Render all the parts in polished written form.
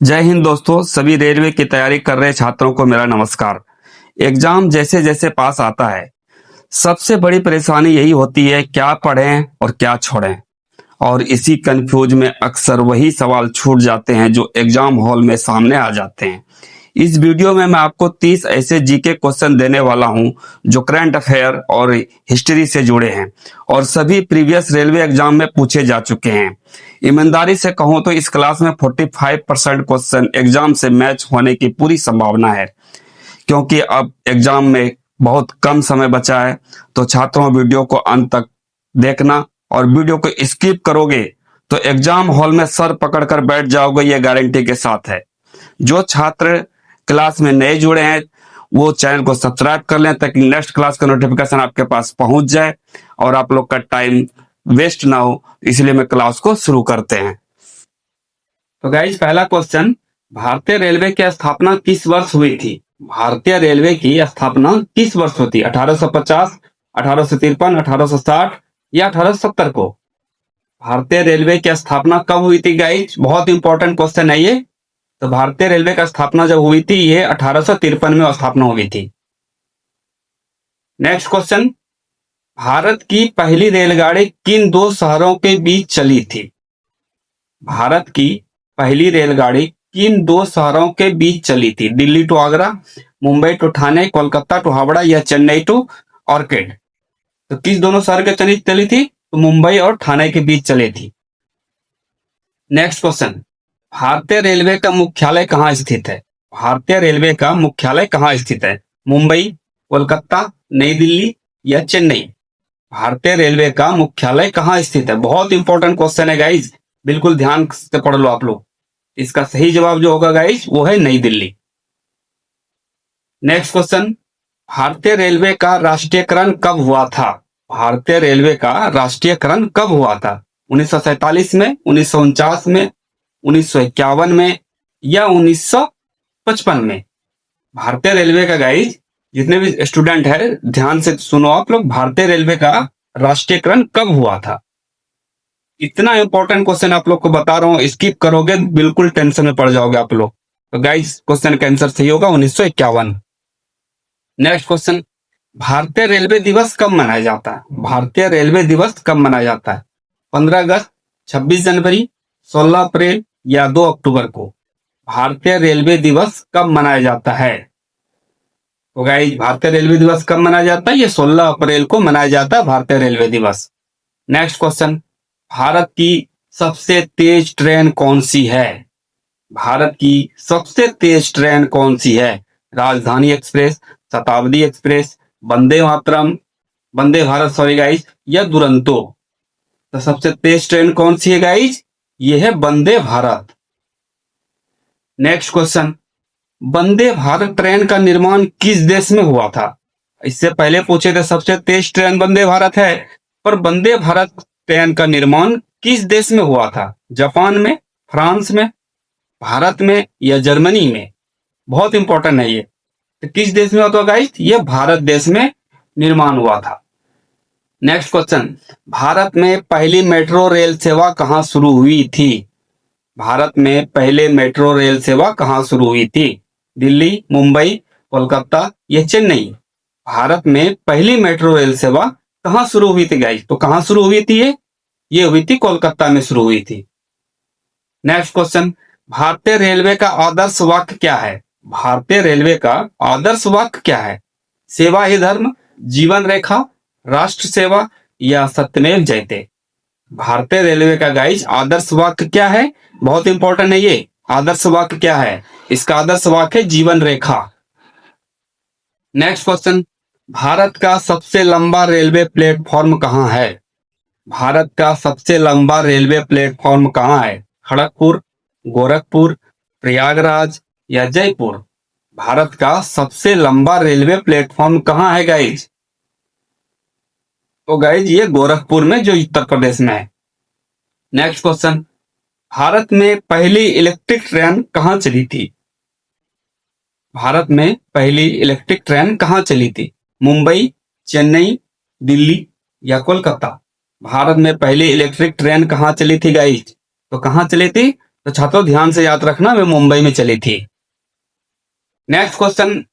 जय हिंद दोस्तों, सभी रेलवे की तैयारी कर रहे छात्रों को मेरा नमस्कार। एग्जाम जैसे जैसे पास आता है, सबसे बड़ी परेशानी यही होती है क्या पढ़ें और क्या छोड़ें। और इसी कंफ्यूज में अक्सर वही सवाल छूट जाते हैं जो एग्जाम हॉल में सामने आ जाते हैं। इस वीडियो में मैं आपको 30 ऐसे जीके क्वेश्चन देने वाला हूं जो करंट अफेयर और हिस्ट्री से जुड़े हैं और सभी प्रीवियस रेलवे एग्जाम में पूछे जा चुके हैं। ईमानदारी से कहूं तो इस क्लास में 45% क्वेश्चन एग्जाम से मैच होने की पूरी संभावना है। क्योंकि अब एग्जाम में बहुत कम समय बचा है, तो छात्रों वीडियो को अंत तक देखना, और वीडियो को स्किप करोगे तो एग्जाम हॉल में सर पकड़कर बैठ जाओगे, ये गारंटी के साथ है। जो छात्र क्लास में नए जुड़े हैं वो चैनल को सब्सक्राइब कर लें ताकि नेक्स्ट क्लास का नोटिफिकेशन आपके पास पहुंच जाए और आप लोग का टाइम वेस्ट ना हो। इसलिए मैं क्लास को शुरू करते हैं। तो गाइज, पहला क्वेश्चन, भारतीय रेलवे की स्थापना किस वर्ष हुई थी? भारतीय रेलवे की स्थापना किस वर्ष हुई थी? 1850, 1853, 1860 या 1870 को? भारतीय रेलवे की स्थापना कब हुई थी गाइज? बहुत इंपॉर्टेंट क्वेश्चन है ये। तो भारतीय रेलवे का स्थापना जब हुई थी, ये 1853 में स्थापना हुई थी। नेक्स्ट क्वेश्चन, भारत की पहली रेलगाड़ी किन दो शहरों के बीच चली थी? भारत की पहली रेलगाड़ी किन दो शहरों के बीच चली थी? Delhi to Agra, Mumbai to Thane, Kolkata to Howrah या चेन्नई टू ऑर्किड? तो किस दोनों शहर के चली थी? तो मुंबई और ठाणे के बीच चली थी। नेक्स्ट क्वेश्चन, भारतीय रेलवे का मुख्यालय कहाँ स्थित है? भारतीय रेलवे का मुख्यालय कहाँ स्थित है? मुंबई, कोलकाता, नई दिल्ली या चेन्नई? भारतीय रेलवे का मुख्यालय कहाँ स्थित है? बहुत इंपॉर्टेंट क्वेश्चन है गाइज, बिल्कुल ध्यान से पढ़ लो आप लोग। इसका सही जवाब जो होगा गाइज वो है नई दिल्ली। नेक्स्ट क्वेश्चन, भारतीय रेलवे का राष्ट्रीयकरण कब हुआ था? भारतीय रेलवे का राष्ट्रीयकरण कब हुआ था? 1947 में, 1949 में, 1951 में या 1955 में? भारतीय रेलवे का गाइज, जितने भी स्टूडेंट है ध्यान से सुनो आप लोग, भारतीय रेलवे का राष्ट्रीयकरण कब हुआ था? इतना इंपॉर्टेंट क्वेश्चन आप लोग को बता रहा हूं, स्किप करोगे बिल्कुल टेंशन में पड़ जाओगे आप लोग। तो गाइज, क्वेश्चन का आंसर सही होगा 1951। नेक्स्ट क्वेश्चन, भारतीय रेलवे दिवस कब मनाया जाता है? भारतीय रेलवे दिवस कब मनाया जाता है? 15 अगस्त, 26 जनवरी, 16 अप्रैल या 2 अक्टूबर को? भारतीय रेलवे दिवस कब मनाया जाता है? तो गाइस, भारतीय रेलवे दिवस कब मनाया जाता है? ये 16 अप्रैल को मनाया जाता है भारतीय रेलवे दिवस। नेक्स्ट क्वेश्चन, भारत की सबसे तेज ट्रेन कौन सी है? भारत की सबसे तेज ट्रेन कौन सी है? राजधानी एक्सप्रेस, शताब्दी express, Vande Bharat sorry guys, या दुरंतो? तो सबसे तेज ट्रेन कौन सी है गाइस? ये है Vande Bharat. Next question, Vande Bharat train का निर्माण किस देश में हुआ था? इससे पहले पूछे थे सबसे तेज ट्रेन वंदे भारत है, पर वंदे भारत ट्रेन का निर्माण किस देश में हुआ था? जापान में, फ्रांस में, भारत में या जर्मनी में? बहुत इंपॉर्टेंट है ये। तो किस देश में हुआ था गाइस? ये भारत देश में निर्माण हुआ था। नेक्स्ट क्वेश्चन, भारत में पहली मेट्रो रेल सेवा कहां शुरू हुई थी? भारत में पहले मेट्रो रेल सेवा कहां शुरू हुई थी? दिल्ली, मुंबई, कोलकाता या चेन्नई? भारत में पहली मेट्रो रेल सेवा कहां शुरू हुई थी गाइस? तो कहां शुरू हुई थी? ये हुई थी कोलकाता में शुरू हुई थी। नेक्स्ट क्वेश्चन, भारतीय रेलवे का आदर्श वाक्य क्या है? भारतीय रेलवे का आदर्श वाक्य क्या है? सेवा ही धर्म, जीवन रेखा, राष्ट्र सेवा या सत्यमेव जयते? भारतीय रेलवे का गाइस आदर्श वाक्य क्या है? बहुत इंपॉर्टेंट है ये। आदर्श वाक्य क्या है? इसका आदर्श वाक्य है जीवन रेखा। नेक्स्ट क्वेश्चन, भारत का सबसे लंबा रेलवे प्लेटफॉर्म कहां है? भारत का सबसे लंबा रेलवे प्लेटफॉर्म कहां है? खड़गपुर, गोरखपुर, प्रयागराज या जयपुर? भारत का सबसे लंबा रेलवे प्लेटफॉर्म कहां है गाइज? तो गाइज ये गोरखपुर में, जो उत्तर प्रदेश में है। नेक्स्ट क्वेश्चन, भारत में पहली इलेक्ट्रिक ट्रेन कहां चली थी? भारत में पहली इलेक्ट्रिक ट्रेन कहां चली थी? मुंबई, चेन्नई, दिल्ली या कोलकाता? भारत में पहली इलेक्ट्रिक ट्रेन कहां चली थी गाइज? तो कहां चली थी? तो छात्रों ध्यान से याद रखना, वे मुंबई में चली थी। नेक्स्ट क्वेश्चन,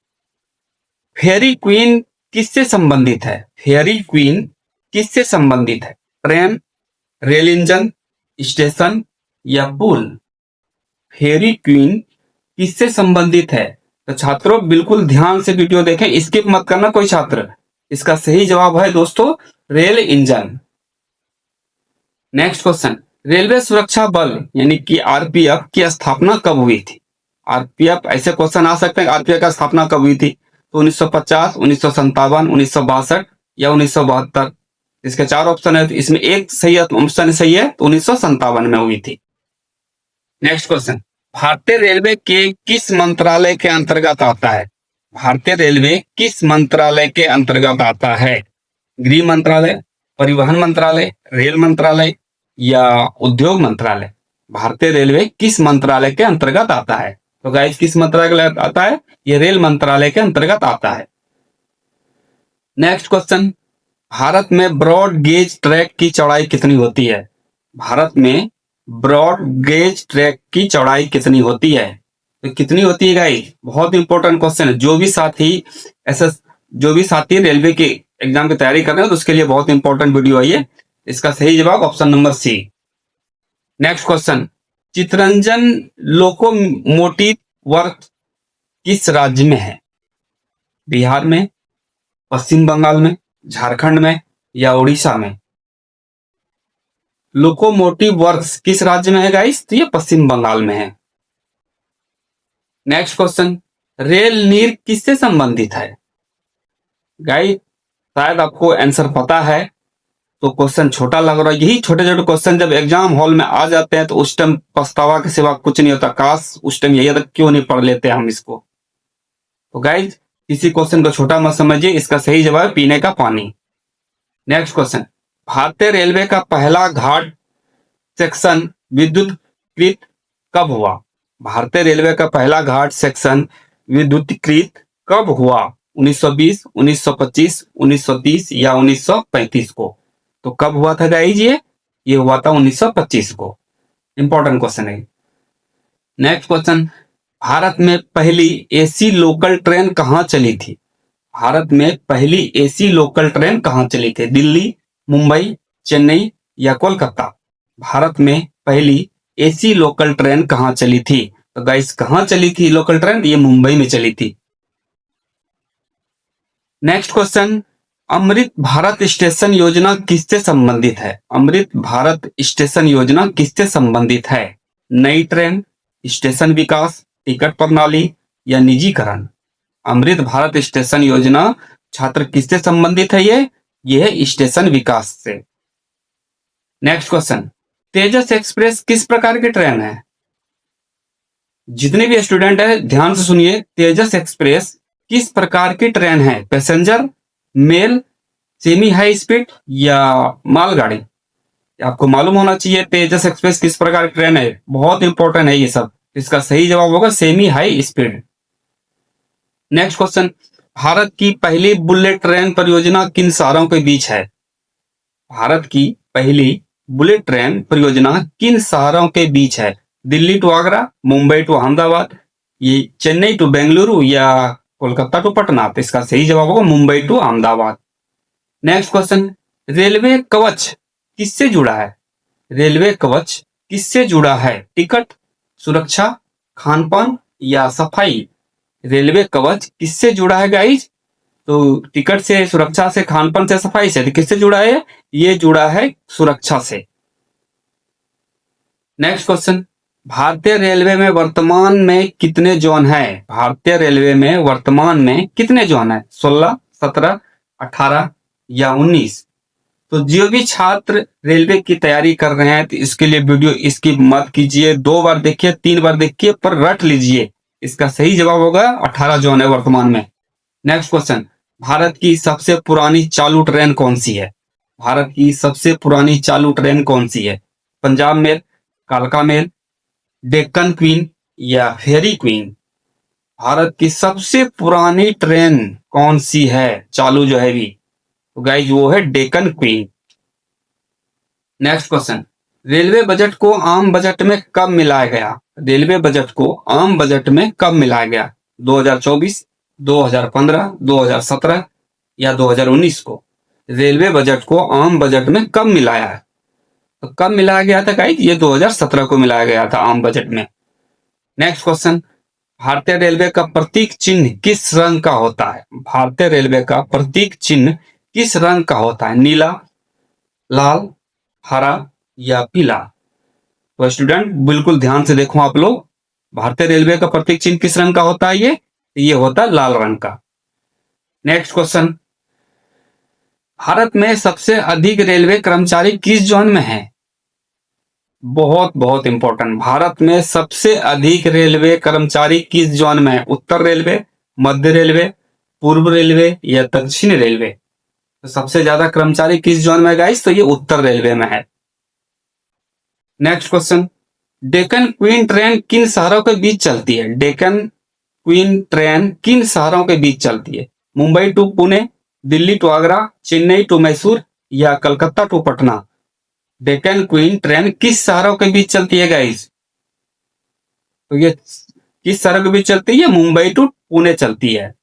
फेयरी क्वीन किससे संबंधित है? फेयरी क्वीन किससे संबंधित है? ट्रेन, रेल इंजन, स्टेशन या पुल? फेयरी क्वीन किससे संबंधित है? तो छात्रों बिल्कुल ध्यान से वीडियो देखें, स्किप मत करना कोई छात्र। इसका सही जवाब है दोस्तों rail engine. Next question, railway सुरक्षा बल यानी कि आरपीएफ की स्थापना कब हुई थी? आरपीएफ, ऐसे क्वेश्चन आ सकते हैं, आरपीएफ की स्थापना कब हुई थी? तो 1950, 1957, 1962 या 1972। इसके 4 ऑप्शन है, तो इसमें एक सही ऑप्शन सही है, तो 1957 में हुई थी। नेक्स्ट क्वेश्चन, भारतीय रेलवे के किस मंत्रालय के अंतर्गत आता है? भारतीय रेलवे किस मंत्रालय के अंतर्गत आता है? गृह मंत्रालय, परिवहन मंत्रालय, रेल मंत्रालय या उद्योग मंत्रालय? भारतीय रेलवे किस मंत्रालय के अंतर्गत आता है? तो गाइस किस मंत्रालय के आता है? ये रेल मंत्रालय के अंतर्गत आता है। नेक्स्ट क्वेश्चन, भारत में ब्रॉड गेज ट्रैक की चौड़ाई कितनी होती है? भारत में ब्रॉड गेज ट्रैक की चौड़ाई कितनी होती है? तो कितनी होती है गाइस? बहुत इंपॉर्टेंट क्वेश्चन है। जो भी साथी रेलवे के एग्जाम की तैयारी कर रहे हो तो उसके लिए बहुत इंपॉर्टेंट वीडियो है ये। इसका सही जवाब option number C. Next question, Chittaranjan locomotive works किस राज्य में है? बिहार में, पश्चिम बंगाल में, झारखंड में या उड़ीसा में? लोकोमोटिव वर्क्स किस राज्य में है गाइस? तो ये पश्चिम बंगाल में है। नेक्स्ट क्वेश्चन, रेल नीर किससे संबंधित है? गाइस शायद आपको आंसर पता है तो क्वेश्चन छोटा लग रहा है। यही छोटे छोटे क्वेश्चन जब एग्जाम हॉल में आ जाते हैं तो उस टाइम पछतावा के सिवा कुछ नहीं होता। काश उस टाइम यही क्यों नहीं पढ़ लेते हम इसको। तो गाइस किसी क्वेश्चन को छोटा मत समझिए, इसका सही जवाब है पीने का पानी। नेक्स्ट क्वेश्चन, भारतीय रेलवे का पहला घाट सेक्शन विद्युतीकृत कब हुआ? भारतीय रेलवे का पहला घाट सेक्शन विद्युतीकृत कब हुआ? 1920, 1925, 1930 या 1935 को? तो कब हुआ था गाइस? ये हुआ था 1925 को। इंपॉर्टेंट क्वेश्चन है। नेक्स्ट क्वेश्चन, भारत में पहली एसी लोकल ट्रेन कहां चली थी? भारत में पहली एसी लोकल ट्रेन कहां चली थी? दिल्ली, मुंबई, चेन्नई या कोलकाता? भारत में पहली एसी लोकल ट्रेन कहां चली थी? तो गाइस कहां चली थी लोकल ट्रेन? ये मुंबई में चली थी। Next question, Amrit Bharat station योजना किससे संबंधित है? अमृत भारत स्टेशन योजना किससे संबंधित है? नई ट्रेन, स्टेशन विकास, टिकट प्रणाली या निजीकरण? अमृत भारत स्टेशन योजना छात्र किससे संबंधित है? ये है स्टेशन विकास से। नेक्स्ट क्वेश्चन, तेजस एक्सप्रेस किस प्रकार की ट्रेन है? जितने भी स्टूडेंट है ध्यान से सुनिए, तेजस एक्सप्रेस किस प्रकार की ट्रेन है? Passenger, mail, semi high speed या मालगाड़ी? आपको मालूम होना चाहिए तेजस एक्सप्रेस किस प्रकार की ट्रेन है, बहुत इंपॉर्टेंट है ये सब। इसका सही जवाब होगा semi high speed. Next question, Bharat की पहली बुलेट ट्रेन परियोजना किन शहरों के बीच है? भारत की पहली बुलेट ट्रेन परियोजना किन शहरों के बीच है? दिल्ली टू आगरा, मुंबई टू अहमदाबाद, ये चेन्नई टू बेंगलुरु या कोलकाता टू पटना? तो इसका सही जवाब होगा Mumbai to Ahmedabad. Next question, railway Kavach किससे जुड़ा है? रेलवे कवच किससे जुड़ा है? टिकट, सुरक्षा, खान-पान या सफाई? रेलवे कवच किससे जुड़ा है गाइस? तो टिकट से, सुरक्षा से, खान-पान से, सफाई से। तो किससे जुड़ा है? ये जुड़ा है सुरक्षा से। नेक्स्ट क्वेश्चन, भारतीय रेलवे में वर्तमान में कितने जोन है? भारतीय रेलवे में वर्तमान में कितने जोन है? 16, 17, 18 या 19? तो जो भी छात्र रेलवे की तैयारी कर रहे हैं तो इसके लिए वीडियो स्किप मत कीजिए। 2 बार देखिए, 3 बार देखिए, पर रट लीजिए। इसका सही जवाब होगा 18 जोन है वर्तमान में। नेक्स्ट क्वेश्चन, भारत की सबसे पुरानी चालू ट्रेन कौन सी है? भारत की सबसे पुरानी चालू ट्रेन कौन सी है? पंजाब मेल, कालका मेल, डेक्कन क्वीन या फेरी क्वीन? भारत की सबसे पुरानी ट्रेन कौन सी है चालू जो है भी? तो गाइस वो है Deccan queen. Next question, railway budget को आम बजट में कब मिलाया गया? रेलवे बजट को आम बजट में कब मिलाया गया? 2024, 2015, 2017 या 2019 को? रेलवे बजट को आम बजट में कब मिलाया है? तो कब मिलाया गया था गाइस? ये 2017 को मिलाया गया था आम बजट में। नेक्स्ट क्वेश्चन, भारतीय रेलवे का प्रतीक चिन्ह किस रंग का होता है? भारतीय रेलवे का प्रतीक चिन्ह किस रंग का होता है? नीला, लाल, हरा या पीला? तो स्टूडेंट बिल्कुल ध्यान से देखो आप लोग, भारतीय रेलवे का प्रतीक चिन्ह किस रंग का होता है? ये होता है लाल रंग का। नेक्स्ट क्वेश्चन, भारत में सबसे अधिक रेलवे कर्मचारी किस जोन में हैं? बहुत बहुत इंपॉर्टेंट, भारत में सबसे अधिक रेलवे कर्मचारी किस जोन में है? उत्तर रेलवे, मध्य रेलवे, पूर्व रेलवे या दक्षिण रेलवे? तो सबसे ज्यादा कर्मचारी किस जोन में है गाइस? तो ये उत्तर रेलवे में है। Next question, Deccan queen train किन शहरों के बीच चलती है? डेक्कन क्वीन ट्रेन किन शहरों के बीच चलती है? Mumbai to Pune, Delhi to Agra, Chennai to Mysore या Calcutta to Patna? Deccan queen train किस शहरों के बीच चलती है गाइस? तो ये किस शहरों के बीच चलती है? मुंबई टू पुणे चलती है।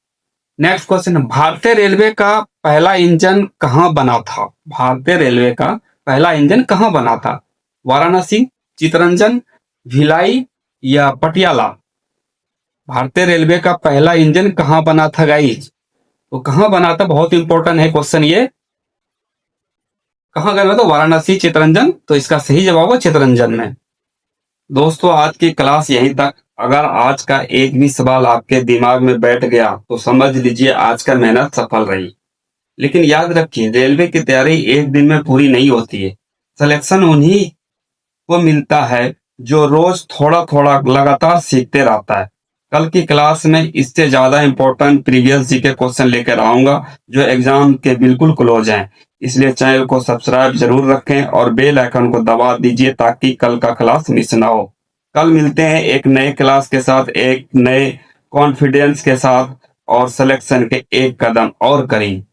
नेक्स्ट क्वेश्चन, भारतीय रेलवे का पहला इंजन कहां बना था? भारतीय रेलवे का पहला इंजन कहां बना था? वाराणसी, चितरंजन, भिलाई या पटियाला? भारतीय रेलवे का पहला इंजन कहां बना था गाइस? तो कहां बना था? बहुत इंपॉर्टेंट है क्वेश्चन ये। कहां गया? तो वाराणसी, चितरंजन। तो इसका सही जवाब है चितरंजन में। दोस्तों आज की क्लास यहीं तक। अगर आज का एक भी सवाल आपके दिमाग में बैठ गया तो समझ लीजिए आज का मेहनत सफल रही। लेकिन याद रखिए, रेलवे की तैयारी एक दिन में पूरी नहीं होती है। सिलेक्शन उन्हीं को मिलता है जो रोज थोड़ा थोड़ा लगातार सीखते रहता है। कल की क्लास में इससे ज्यादा इंपॉर्टेंट प्रीवियस जीके क्वेश्चन लेकर आऊंगा जो एग्जाम के बिल्कुल क्लोज हैं। इसलिए चैनल को सब्सक्राइब जरूर रखें और बेल आइकन को दबा दीजिए ताकि कल का क्लास मिस ना हो। कल मिलते हैं एक नए क्लास के साथ, एक नए कॉन्फिडेंस के साथ, और सिलेक्शन के एक कदम और करें।